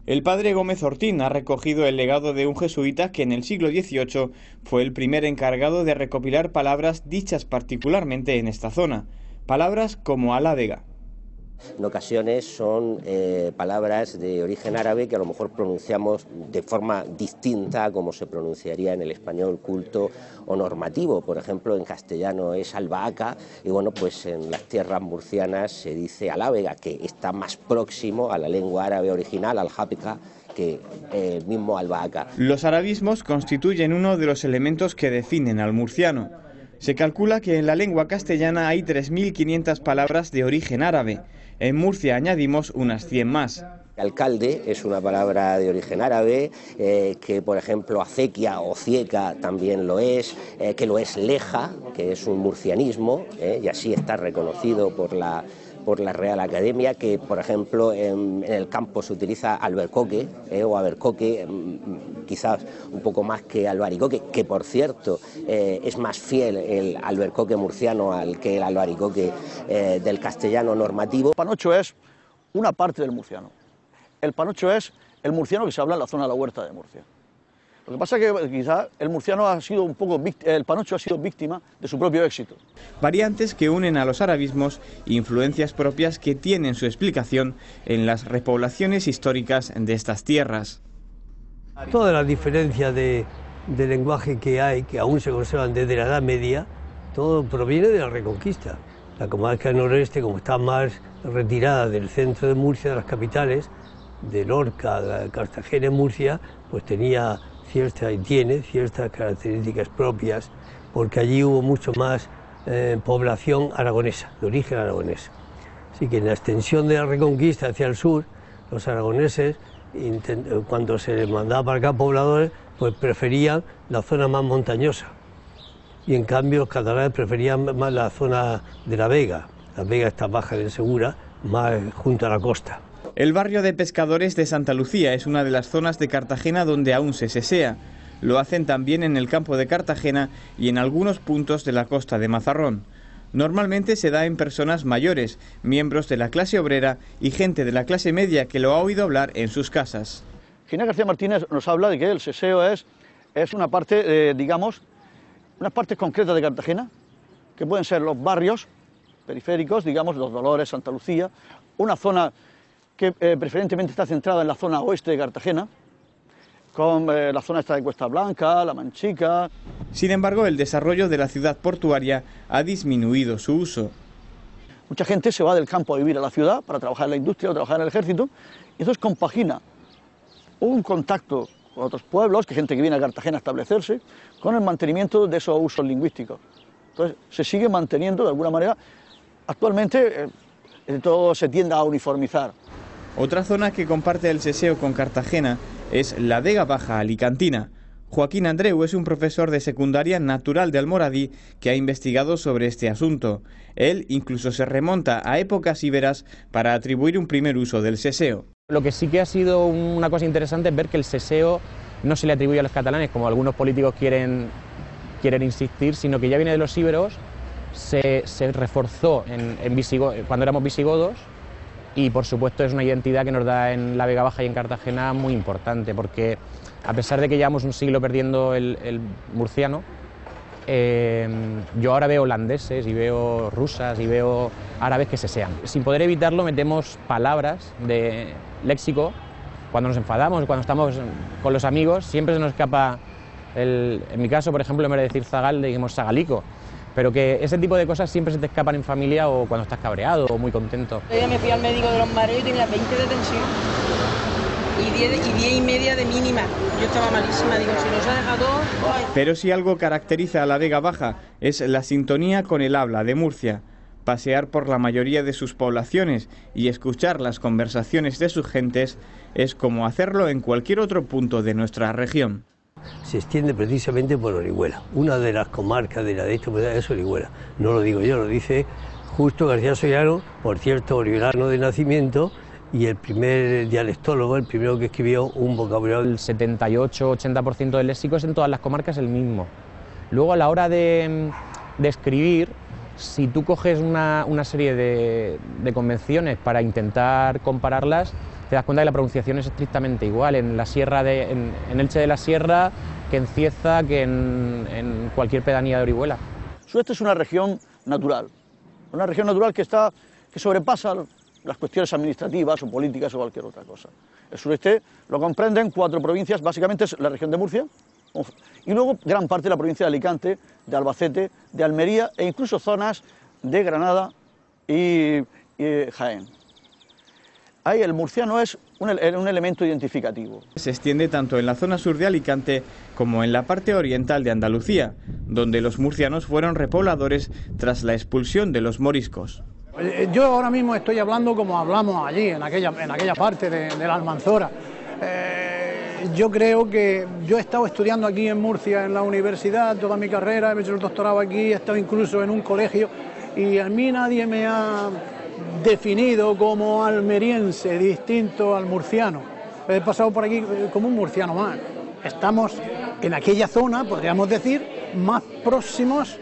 El padre Gómez Ortín ha recogido el legado de un jesuita que en el siglo XVIII fue el primer encargado de recopilar palabras dichas particularmente en esta zona, palabras como alávega. En ocasiones son palabras de origen árabe que a lo mejor pronunciamos de forma distinta a como se pronunciaría en el español culto o normativo. Por ejemplo, en castellano es albahaca y bueno, pues en las tierras murcianas se dice alávega, que está más próximo a la lengua árabe original, aljápica, que el mismo albahaca. Los arabismos constituyen uno de los elementos que definen al murciano. Se calcula que en la lengua castellana hay 3.500 palabras de origen árabe. En Murcia añadimos unas 100 más. Alcalde es una palabra de origen árabe, que por ejemplo acequia o cieca también lo es, que lo es leja, que es un murcianismo, y así está reconocido por la Real Academia, que por ejemplo en el campo se utiliza albercoque o abercoque, quizás un poco más que albaricoque, que por cierto es más fiel el albercoque murciano que el albaricoque del castellano normativo. El panocho es una parte del murciano. El panocho es el murciano que se habla en la zona de la Huerta de Murcia. Lo que pasa es que quizás el panocho ha sido víctima de su propio éxito. Variantes que unen a los arabismos, influencias propias que tienen su explicación en las repoblaciones históricas de estas tierras. Todas las diferencias de lenguaje que hay, que aún se conservan desde la Edad Media, todo proviene de la Reconquista. La comarca del noroeste, como está más retirada del centro de Murcia, de las capitales, de Lorca, Cartagena y Murcia, pues tiene ciertas características propias, porque allí hubo mucho más población aragonesa, de origen aragonés. Así que en la extensión de la Reconquista hacia el sur, los aragoneses, cuando se les mandaba para acá pobladores, pues preferían la zona más montañosa. Y en cambio los catalanes preferían más la zona de la Vega. La Vega está baja de Segura, más junto a la costa. El barrio de pescadores de Santa Lucía es una de las zonas de Cartagena donde aún se sesea. Lo hacen también en el campo de Cartagena y en algunos puntos de la costa de Mazarrón. Normalmente se da en personas mayores, miembros de la clase obrera y gente de la clase media que lo ha oído hablar en sus casas. Ginés García Martínez nos habla de que el seseo es una parte, unas partes concretas de Cartagena, que pueden ser los barrios periféricos, digamos, Los Dolores, Santa Lucía, una zona que preferentemente está centrada en la zona oeste de Cartagena, con la zona esta de Cuesta Blanca, La Manchica. Sin embargo, el desarrollo de la ciudad portuaria ha disminuido su uso. Mucha gente se va del campo a vivir a la ciudad para trabajar en la industria o trabajar en el ejército, y entonces compagina un contacto con otros pueblos, que gente que viene a Cartagena a establecerse, con el mantenimiento de esos usos lingüísticos. Entonces se sigue manteniendo de alguna manera. Actualmente todo se tiende a uniformizar. Otra zona que comparte el seseo con Cartagena es la Vega Baja alicantina. Joaquín Andreu es un profesor de secundaria natural de Almoradí que ha investigado sobre este asunto. Él incluso se remonta a épocas íberas para atribuir un primer uso del seseo. Lo que sí que ha sido una cosa interesante es ver que el seseo no se le atribuye a los catalanes, como algunos políticos quieren insistir, sino que ya viene de los íberos, se reforzó cuando éramos visigodos, y por supuesto es una identidad que nos da en la Vega Baja y en Cartagena muy importante, porque a pesar de que llevamos un siglo perdiendo el murciano, yo ahora veo holandeses y veo rusas y veo árabes que sesean. Sin poder evitarlo metemos palabras de léxico. Cuando nos enfadamos, cuando estamos con los amigos, siempre se nos escapa, en mi caso por ejemplo en vez de decir zagal decimos zagalico. Pero que ese tipo de cosas siempre se te escapan en familia o cuando estás cabreado o muy contento. Yo me fui al médico de los mareos y tenía 20 de tensión y 10 y media de mínima. Yo estaba malísima, digo, si nos ha dejado... ¡ay! Pero si algo caracteriza a la Vega Baja es la sintonía con el habla de Murcia. Pasear por la mayoría de sus poblaciones y escuchar las conversaciones de sus gentes es como hacerlo en cualquier otro punto de nuestra región. Se extiende precisamente por Orihuela. Una de las comarcas de la dicha es Orihuela. No lo digo yo, lo dice Justo García Sollano, por cierto, oriolano de nacimiento, y el primer dialectólogo, el primero que escribió un vocabulario. El 78-80% del léxico es en todas las comarcas el mismo. Luego a la hora de escribir, si tú coges una serie de convenciones para intentar compararlas, te das cuenta que la pronunciación es estrictamente igual en la sierra en Elche de la Sierra, que en Cieza, que en cualquier pedanía de Orihuela. El sureste es una región natural que sobrepasa las cuestiones administrativas o políticas o cualquier otra cosa. El sureste lo comprenden 4 provincias, básicamente es la región de Murcia, y luego gran parte de la provincia de Alicante, de Albacete, de Almería e incluso zonas de Granada y Jaén. Ahí el murciano es un elemento identificativo. Se extiende tanto en la zona sur de Alicante como en la parte oriental de Andalucía, donde los murcianos fueron repobladores tras la expulsión de los moriscos. Yo ahora mismo estoy hablando como hablamos allí, en aquella parte de la Almanzora. Yo creo que yo he estado estudiando aquí en Murcia, en la universidad, toda mi carrera, he hecho el doctorado aquí, he estado incluso en un colegio y a mí nadie me ha definido como almeriense, distinto al murciano. He pasado por aquí como un murciano más. Estamos en aquella zona, podríamos decir, más próximos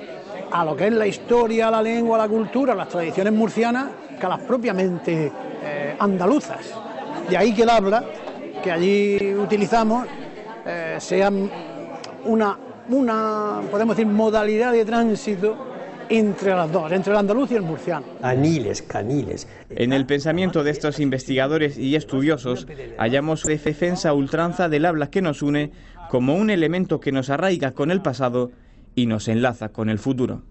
a lo que es la historia, la lengua, la cultura, las tradiciones murcianas, que a las propiamente andaluzas. De ahí que el habla que allí utilizamos sea una, podemos decir, modalidad de tránsito entre las dos, entre el andaluz y el murciano. Aniles, caniles. En el pensamiento de estos investigadores y estudiosos hallamos defensa a ultranza del habla que nos une como un elemento que nos arraiga con el pasado y nos enlaza con el futuro.